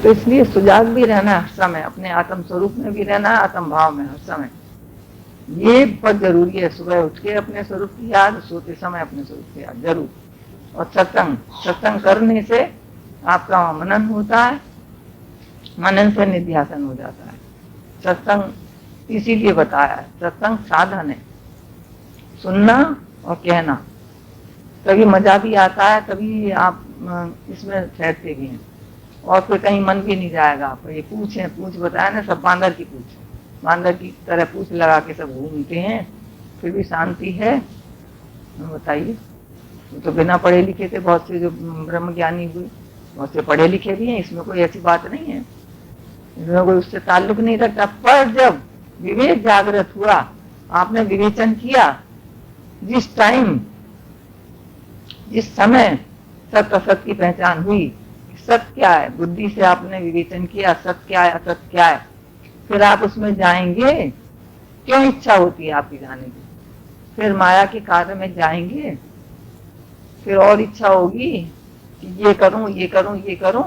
तो इसलिए सुजाग भी रहना हर समय, अपने आत्म स्वरूप में भी रहना, आत्म भाव में हर समय, ये बहुत जरूरी है। सुबह उठ के अपने स्वरूप की याद, सोते समय अपने स्वरूप की याद जरूर। और सत्संग, सत्संग करने से आपका मनन होता है, मनन से निध्यासन हो जाता है। सत्संग इसीलिए बताया है, सत्संग साधन है, सुनना और कहना, तभी मजा भी आता है, तभी आप इसमें ठहरते भी हैं। और फिर कहीं मन भी नहीं जाएगा आपका। ये पूछ है, पूछ बताया ना, सब बांदर की पूछ, बांदर की तरह पूछ लगा के सब घूमते हैं, फिर भी शांति है। बताइए, तो बिना पढ़े लिखे थे बहुत से जो ब्रह्म ज्ञानी हुए, बहुत से पढ़े लिखे भी हैं, इसमें कोई ऐसी बात नहीं है, इसमें कोई उससे ताल्लुक नहीं रखता। पर जब विवेक जागृत हुआ, आपने विवेचन किया, जिस टाइम, जिस समय सत्य असत की पहचान हुई, सत्य क्या है, बुद्धि से आपने विवेचन किया सत्य क्या है असत्य क्या है, फिर आप उसमें जाएंगे। क्यों इच्छा होती है आपकी जाने की? फिर माया के कार्य में जाएंगे, फिर और इच्छा होगी कि ये करूं ये करूं ये करूं,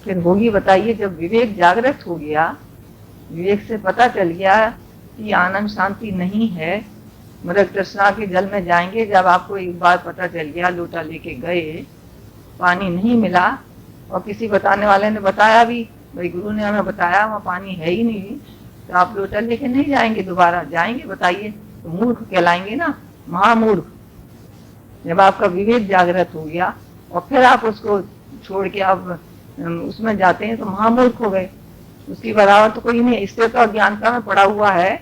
फिर होगी। बताइए, जब विवेक जागृत हो गया, विवेक से पता चल गया कि आनंद शांति नहीं है, मृग तृष्णा के जल में जाएंगे। जब आपको एक बार पता चल गया, लोटा लेके गए, पानी नहीं मिला, और किसी बताने वाले ने बताया भी, भाई गुरु ने हमें बताया वहाँ पानी है ही नहीं, तो आप लोटा लेके नहीं जाएंगे, दोबारा जाएंगे? बताइए, तो मूर्ख कहलाएंगे ना, महामूर्ख। जब आपका विवेक जागृत हो गया और फिर आप उसको छोड़ के आप उसमें जाते हैं, तो महामूर्ख हो गए। उसकी बराबर तो कोई नहीं। इससे तो अज्ञानता में पड़ा हुआ है,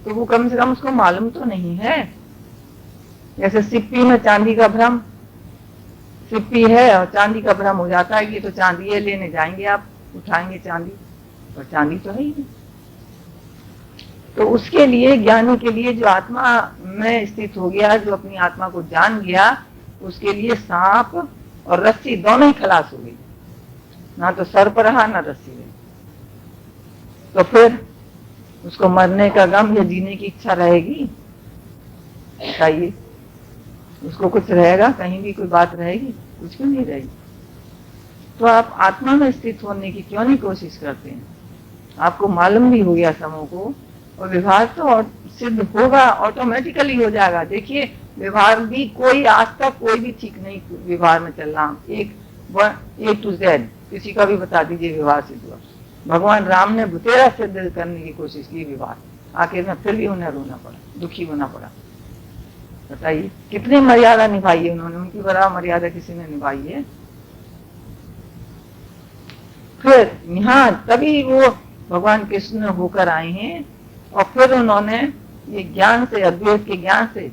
तो वो कम से कम उसको मालूम तो नहीं है। जैसे सिप्पी में चांदी का भ्रम, सिप्पी है और चांदी का भ्रम हो जाता है कि तो चांदी है, लेने जाएंगे आप, उठाएंगे चांदी, और चांदी तो है ही नहीं। तो उसके लिए, ज्ञानी के लिए, जो आत्मा में स्थित हो गया, जो अपनी आत्मा को जान गया, उसके लिए सांप और रस्सी दोनों ही खलास हो गई, ना तो सर पर रहा ना रस्सी में। तो फिर उसको मरने का गम या जीने की इच्छा रहेगी? बताइए, उसको कुछ रहेगा? कहीं भी कोई बात रहेगी? कुछ भी नहीं रहेगी। तो आप आत्मा में स्थित होने की क्यों नहीं कोशिश करते हैं? आपको मालूम भी हो गया समूह को, और व्यवहार तो सिद्ध होगा, ऑटोमेटिकली हो जाएगा। देखिए, व्यवहार भी कोई आज तक कोई भी ठीक नहीं व्यवहार में चल रहा, एक A to Z किसी का भी बता दीजिए व्यवहार सिद्ध हुआ। भगवान राम ने बुतेरा सिद्ध करने की कोशिश की व्यवहार, आखिर में फिर भी उन्हें रोना पड़ा, दुखी होना पड़ा। बताइए, कितनी मर्यादा निभाई है उन्होंने, उनकी बराबर मर्यादा किसी ने निभाई है? फिर यहाँ तभी वो भगवान कृष्ण होकर आए हैं, और फिर उन्होंने ये ज्ञान से, अद्वैत के ज्ञान से,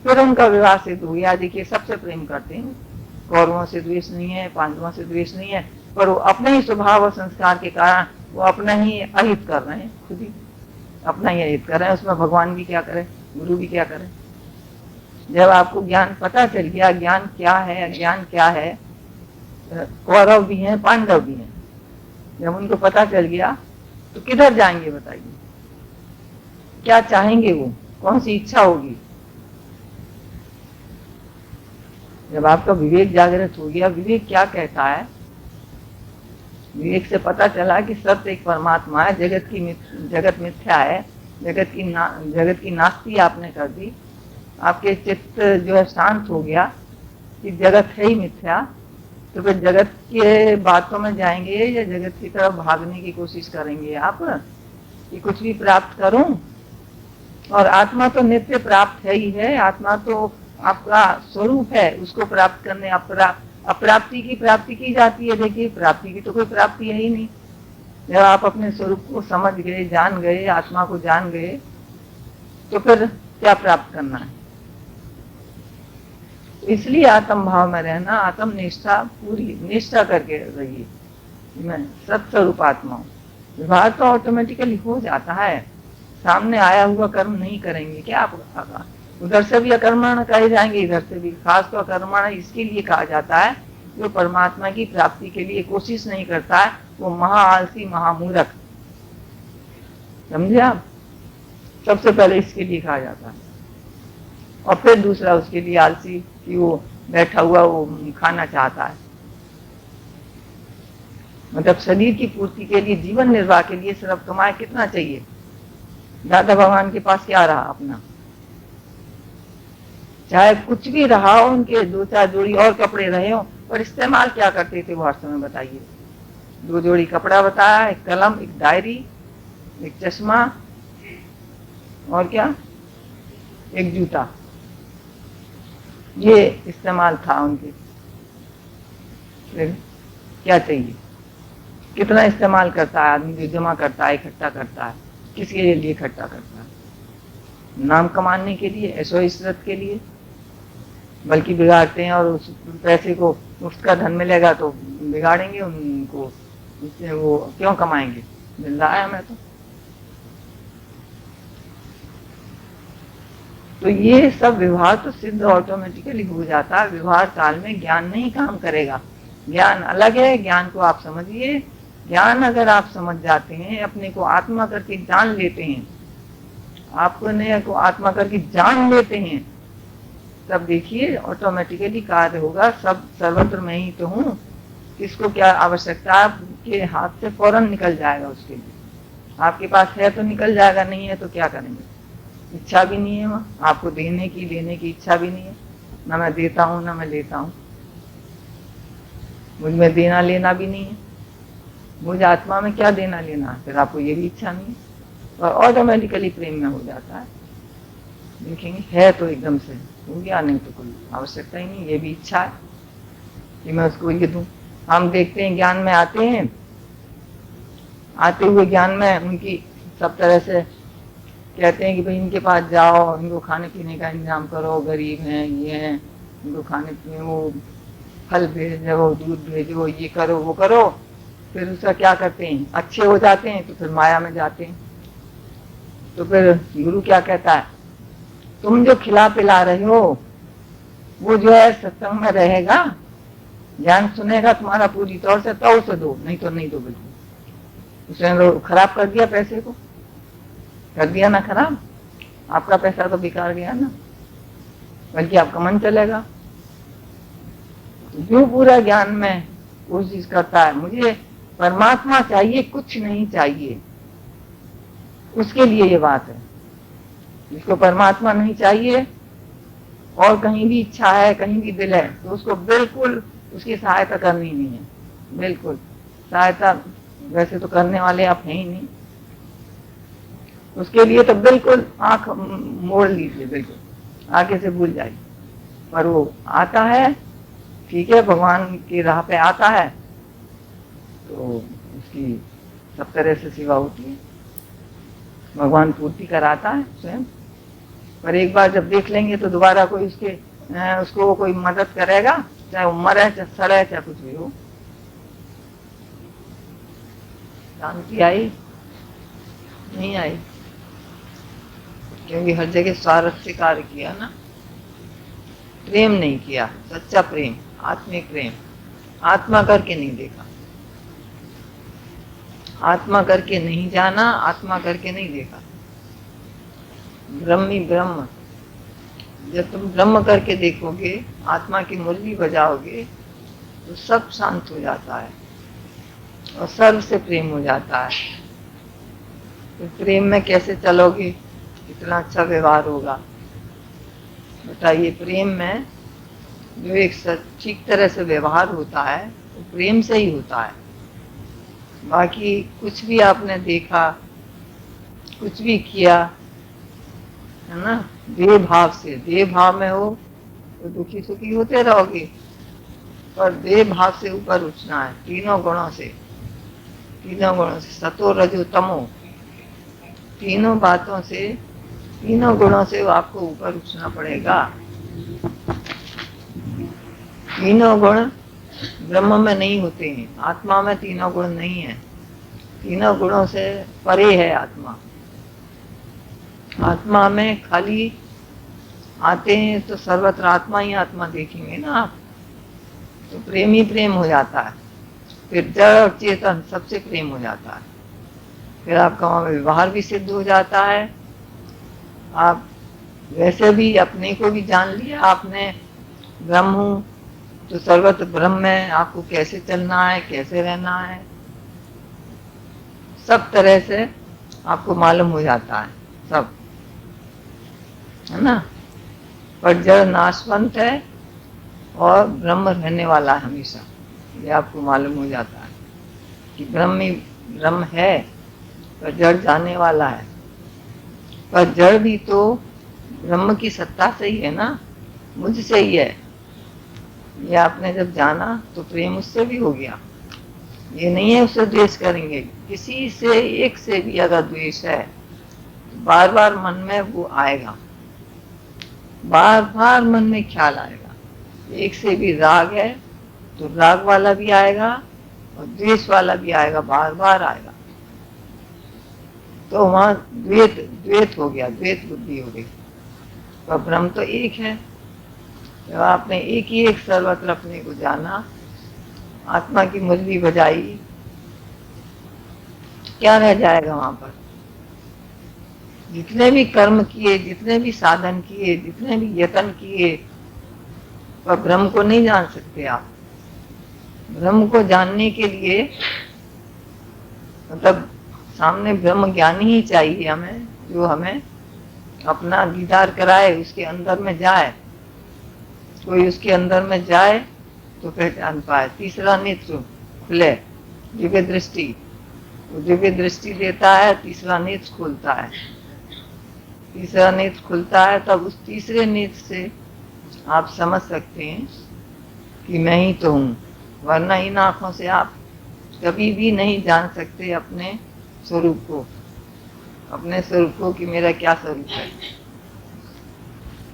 फिर उनका विवाह सिद्ध हो गया। देखिए, सबसे प्रेम करते हैं, कौरवों से द्वेष नहीं है, पांडवों से द्वेष नहीं है, पर वो अपने ही स्वभाव और संस्कार के कारण वो अपना ही अहित कर रहे हैं, खुद ही अपना ही अहित कर रहे हैं। उसमें भगवान भी क्या करे, गुरु भी क्या करे? जब आपको ज्ञान पता चल गया, ज्ञान क्या है अज्ञान क्या है, कौरव भी हैं पांडव भी हैं, जब उनको पता चल गया, तो किधर जाएंगे? बताइए, क्या चाहेंगे वो, कौन सी इच्छा होगी? जब आपका विवेक जागृत हो गया, विवेक क्या कहता है, विवेक से पता चला कि सत्य एक परमात्मा है, जगत मिथ्या है, जगत की नास्ती आपने कर दी, आपके चित्त जो है शांत हो गया कि जगत है ही मिथ्या। तो फिर जगत के बातों में जाएंगे या जगत की तरफ भागने की कोशिश करेंगे आप कि कुछ भी प्राप्त करूं? और आत्मा तो नित्य प्राप्त है ही है, आत्मा तो आपका स्वरूप है, उसको प्राप्त करने अप्राप्ति की प्राप्ति की जाती है। देखिए, प्राप्ति की तो कोई प्राप्ति है ही नहीं। जब आप अपने स्वरूप को समझ गए, जान गए, आत्मा को जान गए, तो फिर क्या प्राप्त करना है? इसलिए आत्म भाव में रहना, आत्म निष्ठा, पूरी निष्ठा करके रहिए, मैं सत्स्वरूप आत्मा हूँ। विवाह तो ऑटोमेटिकली हो जाता है, सामने आया हुआ कर्म नहीं करेंगे क्या आप? उधर से भी अकर्मण कहे जाएंगे, इधर से भी। खास तो अकर्मण इसके लिए कहा जाता है जो परमात्मा की प्राप्ति के लिए कोशिश नहीं करता है, वो महा आलसी महामूर्ख। समझे आप? सबसे पहले इसके लिए कहा जाता है, और फिर दूसरा उसके लिए आलसी कि वो बैठा हुआ वो खाना चाहता है। मतलब शरीर की पूर्ति के लिए, जीवन निर्वाह के लिए सिर्फ कमाए कितना चाहिए? दादा भगवान के पास क्या रहा अपना? चाहे कुछ भी रहा हो, उनके दो चार जोड़ी और कपड़े रहे हो, पर इस्तेमाल क्या करते थे वो हर समय बताइए? दो जोड़ी कपड़ा बताया, एक कलम, एक डायरी, एक चश्मा, और क्या, एक जूता। ये इस्तेमाल था उनके। फिर क्या चाहिए? कितना इस्तेमाल करता है आदमी? जो जमा करता है, इकट्ठा करता है, किसके लिए इकट्ठा करता है? नाम कमाने के लिए, ऐशो इशरत के लिए? बल्कि बिगाड़ते हैं, और उस पैसे को, उसका धन मिलेगा तो बिगाड़ेंगे उनको, उससे वो क्यों कमाएंगे? मिल रहा है हमें तो ये सब व्यवहार तो सिद्ध ऑटोमेटिकली हो जाता है। व्यवहार काल में ज्ञान नहीं काम करेगा। ज्ञान अलग है, ज्ञान को आप समझिए। ज्ञान अगर आप समझ जाते हैं, अपने को आत्मा करके जान लेते हैं, आपने को आत्मा करके जान लेते हैं, तब देखिए ऑटोमेटिकली कार्य होगा। सब सर्वत्र मैं ही तो हूँ, किसको क्या आवश्यकता है, आपके हाथ से फौरन निकल जाएगा। उसके लिए आपके पास है तो निकल जाएगा, नहीं है तो क्या करेंगे? इच्छा भी नहीं है वहाँ आपको देने की, लेने की इच्छा भी नहीं है। ना मैं देता हूँ ना मैं लेता हूँ, मुझ में देना लेना भी नहीं है। मुझ आत्मा में क्या देना लेना है? फिर आपको ये भी इच्छा नहीं है, और ऑटोमेटिकली प्रेम में हो जाता है। देखेंगे है तो एकदम से हो गया, नहीं तो कोई आवश्यकता ही नहीं। ये भी इच्छा है कि मैं उसको ये दूं। हम देखते हैं ज्ञान में आते हैं, आते हुए ज्ञान में उनकी सब तरह से कहते हैं कि भाई इनके पास जाओ, इनको खाने पीने का इंतजाम करो, गरीब हैं, ये हैं, इनको खाने पीने, वो फल भेजो, दूध भेजो, ये करो वो करो। फिर उसका क्या करते हैं? अच्छे हो जाते हैं तो फिर माया में जाते हैं। तो फिर गुरु क्या कहता है? तुम जो खिला पिला रहे हो वो जो है सत्संग में रहेगा, ज्ञान सुनेगा तुम्हारा पूरी तौर से, तो उसे दो, नहीं तो नहीं दो। बिल्कुल उसने तो खराब कर दिया, पैसे को कर दिया ना खराब, आपका पैसा तो बेकार गया ना, बल्कि आपका मन चलेगा। जो पूरा ज्ञान में कोशिश करता है मुझे परमात्मा चाहिए, कुछ नहीं चाहिए, उसके लिए ये बात है। जिसको परमात्मा नहीं चाहिए और कहीं भी इच्छा है, कहीं भी दिल है, तो उसको बिल्कुल उसकी सहायता करनी नहीं है। बिल्कुल सहायता वैसे तो करने वाले आप हैं ही नहीं, उसके लिए तो बिल्कुल आंख मोड़ लीजिए, बिल्कुल आगे से भूल जाइए। पर वो आता है, ठीक है, भगवान की राह पे आता है तो उसकी सब तरह से सेवा होती है, भगवान पूर्ति कराता है स्वयं। पर एक बार जब देख लेंगे तो दोबारा कोई उसको कोई मदद करेगा, चाहे वो मरे, चाहे सड़े, चाहे कुछ भी हो। शांति आई? नहीं आई, क्योंकि हर जगह स्वार्थ से कार्य किया ना, प्रेम नहीं किया, सच्चा प्रेम, आत्मिक प्रेम। आत्मा करके नहीं देखा, आत्मा करके नहीं जाना, आत्मा करके नहीं देखा। ब्रह्मी ब्रह्म, जब तुम ब्रह्म करके देखोगे, आत्मा की मुरली बजाओगे, तो सब शांत हो जाता है और सर्व से प्रेम हो जाता है। तो प्रेम में कैसे चलोगे? इतना अच्छा व्यवहार होगा, बताइए। प्रेम में जो एक ठीक तरह से व्यवहार होता है वो प्रेम से ही होता है। बाकी कुछ भी आपने देखा, कुछ भी किया, है ना, देह भाव से, देह भाव में हो तो दुखी सुखी होते रहोगे, पर देह भाव से ऊपर उठना है, तीनों गुणों से, तीनों गुणों से, सतो रजो तमो, तीनों बातों से, तीनों गुणों से आपको ऊपर उठना पड़ेगा। तीनों गुण ब्रह्म में नहीं होते हैं, आत्मा में तीनों गुण नहीं है, तीनों गुणों से परे है आत्मा। आत्मा में खाली आते हैं तो सर्वत्र आत्मा ही आत्मा देखेंगे ना आप, तो प्रेम ही प्रेम हो जाता है। फिर जड़ और चेतन सबसे प्रेम हो जाता है, फिर आपका वहाँ व्यवहार भी सिद्ध हो जाता है। आप वैसे भी अपने को भी जान लिया आपने, ब्रह्म हूँ, तो सर्वत्र ब्रह्म में आपको कैसे चलना है, कैसे रहना है, सब तरह से आपको मालूम हो जाता है, सब, है ना। पर जड़ नाशवंत है और ब्रह्म रहने वाला है हमेशा, ये आपको मालूम हो जाता है कि ब्रह्म ही ब्रह्म है, पर जड़ जाने वाला है। पर जड़ भी तो ब्रह्म की सत्ता से ही है ना, मुझसे ही है। ये आपने जब जाना तो प्रेम उससे भी हो गया। ये नहीं है उससे द्वेष करेंगे, किसी से एक से भी अगर द्वेष है तो बार बार मन में वो आएगा, बार बार मन में ख्याल आएगा। एक से भी राग है तो राग वाला भी आएगा और द्वेष वाला भी आएगा, बार बार आएगा। तो वहां द्वैत द्वैत हो गया, द्वैत बुद्धि हो गई। पर ब्रह्म तो एक है। जब आपने एक ही एक सर्वत्र अपने को जाना, आत्मा की मुरली बजाई, क्या रह जाएगा वहां पर? जितने भी कर्म किए, जितने भी साधन किए, जितने भी यत्न किए, पर ब्रह्म को नहीं जान सकते आप। ब्रह्म को जानने के लिए मतलब सामने ब्रह्म ज्ञानी ही चाहिए हमें, जो हमें अपना दीदार कराए, उसके अंदर में जाए। कोई उसके अंदर में जाए तो पहचान पाए। तीसरा नेत्र खुले, दिव्य दृष्टि, वो दिव्य दृष्टि देता है, तीसरा नेत्र खुलता है। तीसरा नेत्र खुलता है तब उस तीसरे नेत्र से आप समझ सकते हैं कि मैं ही तो हूँ। वरना इन आंखों से आप कभी भी नहीं जान सकते अपने स्वरूप को, अपने स्वरूप को कि मेरा क्या स्वरूप है।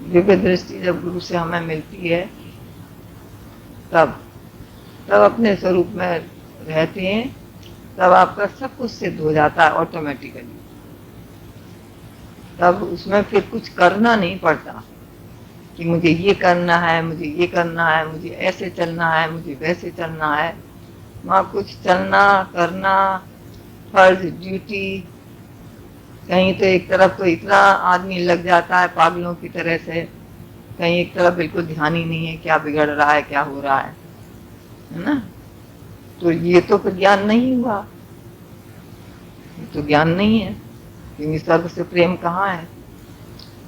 दिव्य दृष्टि जब गुरु से हमें मिलती है तब अपने स्वरूप में रहते हैं, तब आपका सब कुछ सिद्ध हो जाता है ऑटोमेटिकली। तब उसमें फिर कुछ करना नहीं पड़ता कि मुझे ये करना है, मुझे ये करना है, मुझे ऐसे चलना है, मुझे वैसे चलना है। वहाँ कुछ चलना करना, फर्ज, ड्यूटी, कहीं तो एक तरफ तो इतना आदमी लग जाता है पागलों की तरह से, कहीं एक तरफ बिल्कुल ध्यान ही नहीं है क्या बिगड़ रहा है, क्या हो रहा है ना। तो ये तो फिर ज्ञान नहीं हुआ, ये तो ज्ञान नहीं है। क्योंकि सर्व से प्रेम कहाँ है?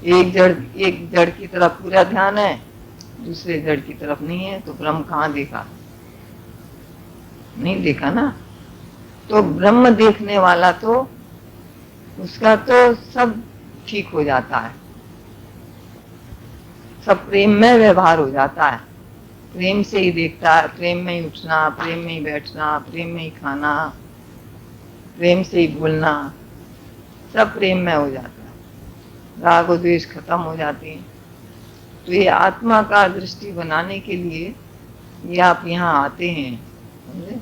एक जड़ की तरफ पूरा ध्यान है, दूसरे जड़ की तरफ नहीं है, तो ब्रह्म कहाँ देखा? नहीं देखा ना। तो ब्रह्म देखने वाला तो उसका तो सब ठीक हो जाता है, सब प्रेम में व्यवहार हो जाता है। प्रेम से ही देखता है, प्रेम में ही उठना, प्रेम में ही बैठना, प्रेम में ही खाना, प्रेम से ही बोलना, सब प्रेम में हो जाता है। राग और द्वेष खत्म हो जाते हैं। तो ये आत्मा का दृष्टि बनाने के लिए ये आप यहाँ आते हैं, समझे?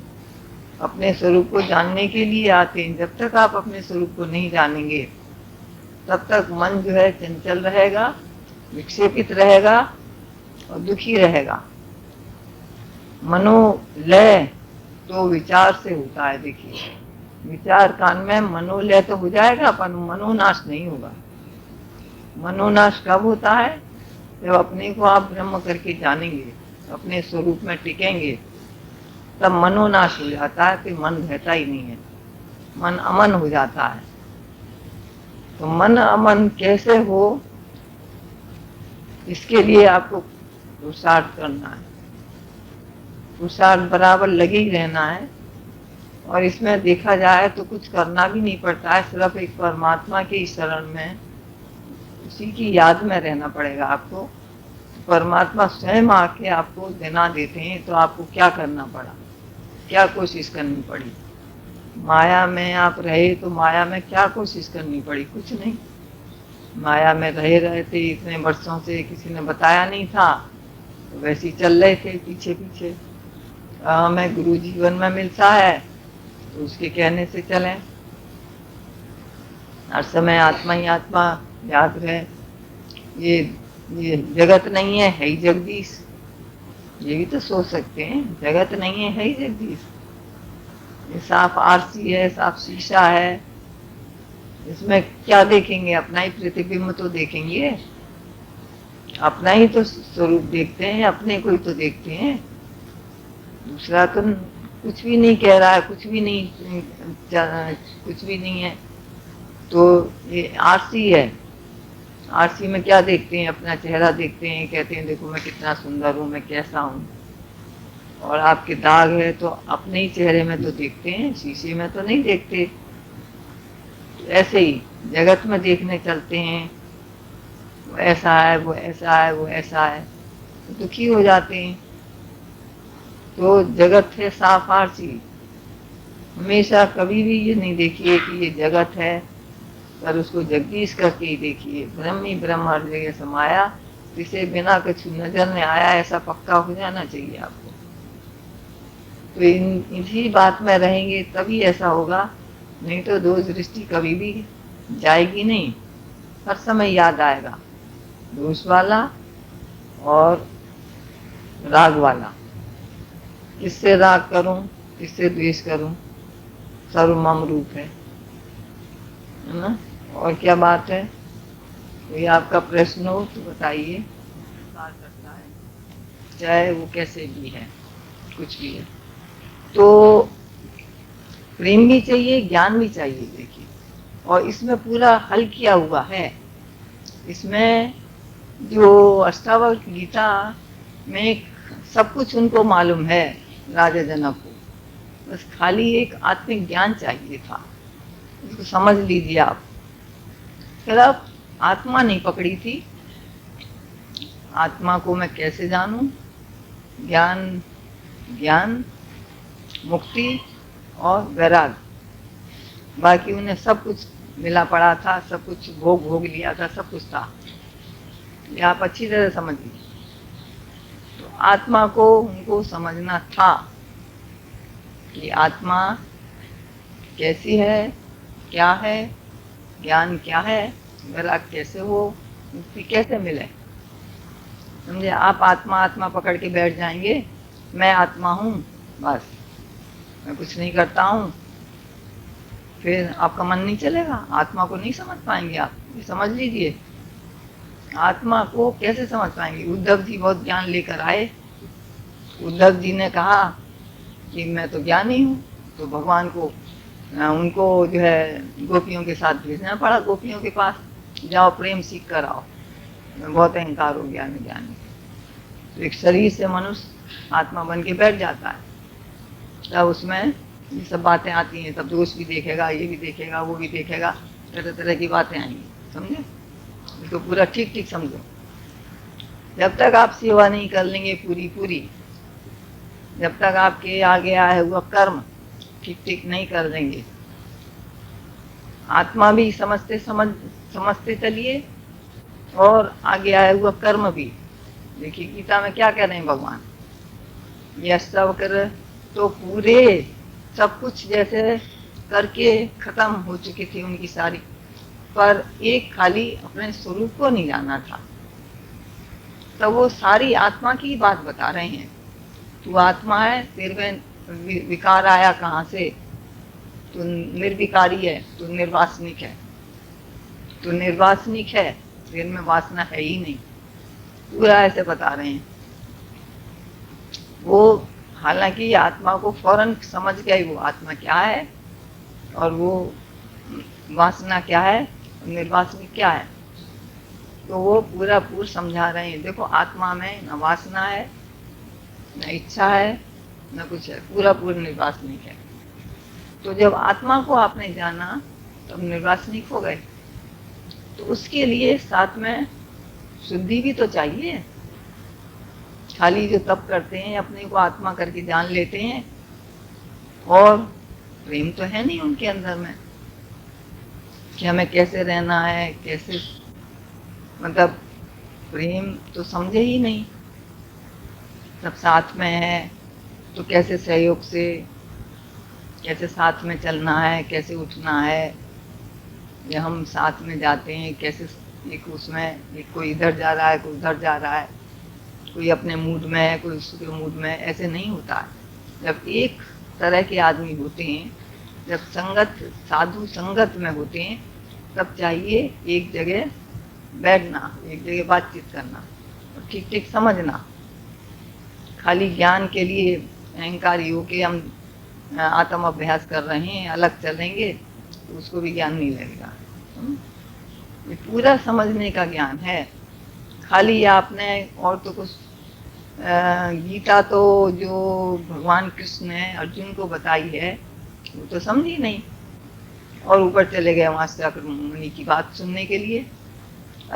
अपने स्वरूप को जानने के लिए आते हैं। जब तक आप अपने स्वरूप को नहीं जानेंगे तब तक मन जो है चंचल रहेगा, विक्षेपित रहेगा और दुखी रहेगा। मनोलय तो विचार से होता है। देखिए, विचार कान में मनोलय तो हो जाएगा पर मनोनाश नहीं होगा। मनोनाश कब होता है? जब अपने को आप ब्रह्म करके जानेंगे, अपने स्वरूप में टिकेंगे, तब मनोनाश हो जाता है। फिर मन रहता ही नहीं है, मन अमन हो जाता है। तो मन अमन कैसे हो, इसके लिए आपको पुरुषार्थ करना है। पुरुषार्थ बराबर लगे ही रहना है। और इसमें देखा जाए तो कुछ करना भी नहीं पड़ता है, सिर्फ एक परमात्मा के शरण में, उसी की याद में रहना पड़ेगा आपको। परमात्मा स्वयं आके आपको देना देते हैं, तो आपको क्या करना पड़ा, क्या कोशिश करनी पड़ी? माया में आप रहे तो माया में क्या कोशिश करनी पड़ी? कुछ नहीं। माया में रहे थे इतने वर्षों से, किसी ने बताया नहीं था, तो वैसे ही चल रहे थे पीछे पीछे। हमें गुरु जीवन में मिलता है तो उसके कहने से चलें। हर समय आत्मा ही आत्मा याद रहे। ये जगत नहीं है, है ही जगदीश। ये भी तो सोच सकते हैं, जगत नहीं है, है ही जगदीश। ये साफ आरसी है, साफ शीशा है, इसमें क्या देखेंगे? अपना ही प्रतिबिंब तो देखेंगे, अपना ही तो स्वरूप देखते हैं, अपने को ही तो देखते हैं। दूसरा तो कुछ भी नहीं कह रहा है, कुछ भी नहीं, कुछ भी नहीं है। तो ये आरसी है। आरसी में क्या देखते हैं? अपना चेहरा देखते हैं, कहते हैं देखो मैं कितना सुंदर हूँ, मैं कैसा हूँ। और आपके दाग है तो अपने ही चेहरे में तो देखते हैं, शीशे में तो नहीं देखते। तो ऐसे ही जगत में देखने चलते हैं, वो ऐसा है, वो ऐसा है, वो ऐसा है, तो दुखी हो जाते हैं। तो जगत है साफ आरसी। हमेशा कभी भी ये नहीं देखिए कि ये जगत है, पर उसको जगदीश करके ही देखिए। ब्रह्म ही ब्रह्म हर जगह समाया, जिसे बिना कुछ नजर में आया, ऐसा पक्का हो जाना चाहिए आपको। तो इसी बात में रहेंगे तभी ऐसा होगा, नहीं तो दोष दृष्टि कभी भी जाएगी नहीं। हर समय याद आएगा दोष वाला और राग वाला। किससे राग करूं, किससे द्वेष करूं, सर्व मम रूप है ना। और क्या बात है? कोई आपका प्रश्न हो तो बताइए। बात करता है चाहे वो कैसे भी है, कुछ भी है। तो प्रेम भी चाहिए, ज्ञान भी चाहिए। देखिए, और इसमें पूरा हल किया हुआ है। इसमें जो अष्टावक्र गीता में सब कुछ उनको मालूम है, राजा जनक को। बस खाली एक आत्मिक ज्ञान चाहिए था, इसको समझ लीजिए आप। सिर्फ आत्मा नहीं पकड़ी थी, आत्मा को मैं कैसे जानूं, ज्ञान, ज्ञान, मुक्ति और वैराग। बाकी उन्हें सब कुछ मिला पड़ा था, सब कुछ भोग भोग लिया था, सब कुछ था। ये आप अच्छी तरह समझिए। तो आत्मा को उनको समझना था कि आत्मा कैसी है, क्या है, ज्ञान क्या है, वैराग कैसे हो, मुक्ति कैसे मिले। समझे? आप आत्मा आत्मा पकड़ के बैठ जाएंगे, मैं आत्मा हूँ, बस मैं कुछ नहीं करता हूँ, फिर आपका मन नहीं चलेगा, आत्मा को नहीं समझ पाएंगे आप। ये समझ लीजिए, आत्मा को कैसे समझ पाएंगे। उद्धव जी बहुत ज्ञान लेकर आए। उद्धव जी ने कहा कि मैं तो ज्ञानी हूँ, तो भगवान को उनको जो है गोपियों के साथ भेजना पड़ा, गोपियों के पास, जाओ प्रेम सीख कर आओ, बहुत अहंकार हो गया मैं ज्ञानी। तो एक शरीर से मनुष्य आत्मा बन के बैठ जाता है, तब उसमें ये सब बातें आती हैं। तब दोष भी देखेगा, ये भी देखेगा, वो भी देखेगा, तरह तरह की बातें आएंगी। समझे? इसको पूरा ठीक ठीक समझो। जब तक आप सेवा नहीं कर लेंगे पूरी पूरी, जब तक आपके आगे आए हुआ कर्म ठीक ठीक नहीं कर देंगे, आत्मा भी समझते चलिए, और आगे आया हुआ कर्म भी। देखिए गीता में क्या कह रहे हैं भगवान, ये अष्टावक्र तो पूरे सब कुछ जैसे करके खत्म हो चुकी थी उनकी सारी, पर एक खाली अपने स्वरूप को नहीं जाना था। तो वो सारी आत्मा की बात बता रहे हैं। तू आत्मा है, तेरे में विकार आया कहाँ से? तू निर्विकारी है, तू निर्वासनिक है। तू निर्वासनिक है, तेरे में वासना है ही नहीं। पूरा ऐसे बता रहे हैं वो। हालांकि आत्मा को फौरन समझ गए वो आत्मा क्या है, और वो वासना क्या है, निर्वासनिक क्या है। तो वो पूरा पूरा समझा रहे हैं। देखो आत्मा में न वासना है, न इच्छा है, न कुछ है, पूरा पूरा निर्वासनिक है। तो जब आत्मा को आपने जाना तब निर्वासनिक हो गए। तो उसके लिए साथ में शुद्धि भी तो चाहिए। खाली जो तप करते हैं, अपने को आत्मा करके जान लेते हैं, और प्रेम तो है नहीं उनके अंदर में कि हमें कैसे रहना है, कैसे, मतलब प्रेम तो समझे ही नहीं। सब साथ में है तो कैसे सहयोग से, कैसे साथ में चलना है, कैसे उठना है, या हम साथ में जाते हैं कैसे, एक उसमें एक कोई इधर जा रहा है, कोई उधर जा रहा है, कोई अपने मूड में है, कोई उसके मूड में है, ऐसे नहीं होता है। जब एक तरह के आदमी होते हैं, जब संगत, साधु संगत में होते हैं, तब चाहिए एक जगह बैठना, एक जगह बातचीत करना और ठीक ठीक समझना। खाली ज्ञान के लिए अहंकारी हो के हम आत्म अभ्यास कर रहे हैं, अलग चलेंगे तो उसको भी ज्ञान नहीं लगेगा। ये पूरा समझने का ज्ञान है। खाली आपने और तो कुछ गीता तो जो भगवान कृष्ण ने अर्जुन को बताई है वो तो समझी नहीं, और ऊपर चले गए वहां से अक्र मुनि की बात सुनने के लिए।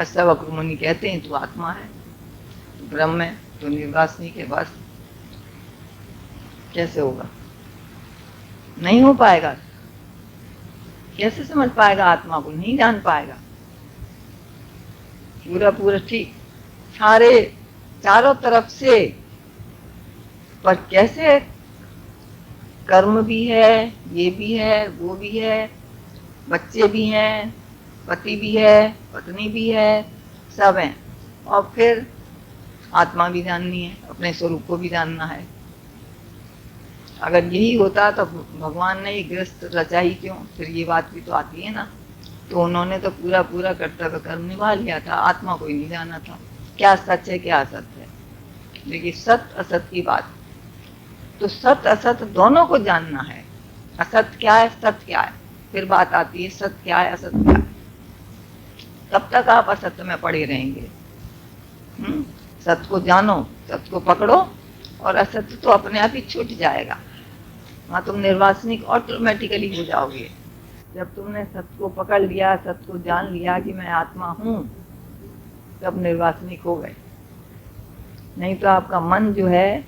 सब अक्र मुनि कहते हैं तू आत्मा है, तू ब्रह्म है, तू निर्वासनिक है। बस कैसे होगा? नहीं हो पाएगा। कैसे समझ पाएगा? आत्मा को नहीं जान पाएगा। पूरा पूरा ठीक सारे चारों तरफ से, पर कैसे? कर्म भी है, ये भी है, वो भी है, बच्चे भी हैं, पति भी है, पत्नी भी है, सब हैं। और फिर आत्मा भी जाननी है, अपने स्वरूप को भी जानना है। अगर यही होता तो भगवान ने ये गृहस्थ रचा ही क्यों? फिर ये बात भी तो आती है ना। तो उन्होंने तो पूरा पूरा कर्तव्य कर्म निभा लिया था, आत्मा को ही नहीं जाना था क्या सच है क्या असत है। देखिए सत असत की बात, तो सत असत दोनों को जानना है। असत क्या है, सत्य क्या है, फिर बात आती है सत्य क्या है, असत क्या है। तब तक आप असत्य में पड़े रहेंगे। सत्य को जानो, सत्य को पकड़ो, और असत्य तो अपने आप ही छूट जाएगा। वहां तुम निर्वासनिक ऑटोमेटिकली हो जाओगे। जब तुमने सत्य को पकड़ लिया, सत्य को जान लिया कि मैं आत्मा हूं, तब निर्वासनिक हो गए। नहीं तो आपका मन जो है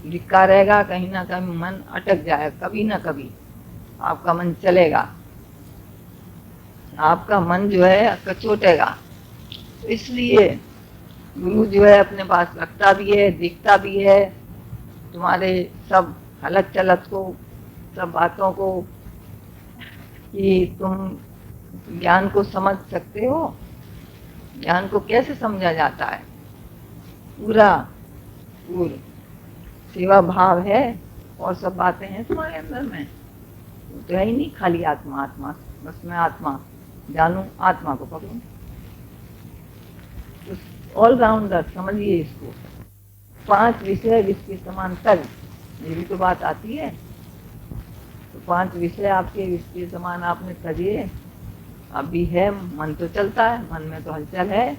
लिखा रहेगा, कहीं ना कहीं मन अटक जाएगा, कभी ना कभी आपका मन चलेगा, आपका मन जो है कचोटेगा। तो इसलिए गुरु जो है अपने पास रखता भी है, देखता भी है तुम्हारे सब हलत चलत को, सब बातों को, कि तुम ज्ञान को समझ सकते हो। ज्ञान को कैसे समझा जाता है? पूरा पूर्ण सेवा भाव है, और सब बातें हैं तुम्हारे अंदर में। तो है ही नहीं खाली आत्मा आत्मा, बस मैं आत्मा जानू, आत्मा को पकड़ू। तो ऑलराउंडर समझिए इसको। 5 विषय जिसके समान तल, ये भी तो बात आती है। तो 5 विषय आपके इसके समान आपने तजिए। अभी है, मन तो चलता है, मन में तो हलचल है,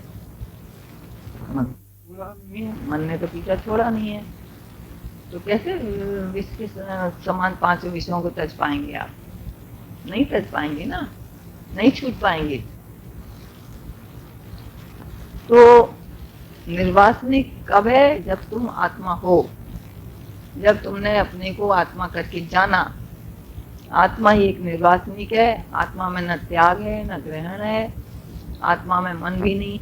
मन पूरा नहीं है, मन ने तो पीछा छोड़ा नहीं है। तो कैसे इसके समान 5 विषयों को तज पाएंगे आप? नहीं तज पाएंगे ना, नहीं छूट पाएंगे। तो निर्वासनिक कब है? जब तुम आत्मा हो, जब तुमने अपने को आत्मा करके जाना। आत्मा ही एक निर्वासनिक है। आत्मा में न त्याग है, न ग्रहण है, आत्मा में मन भी नहीं,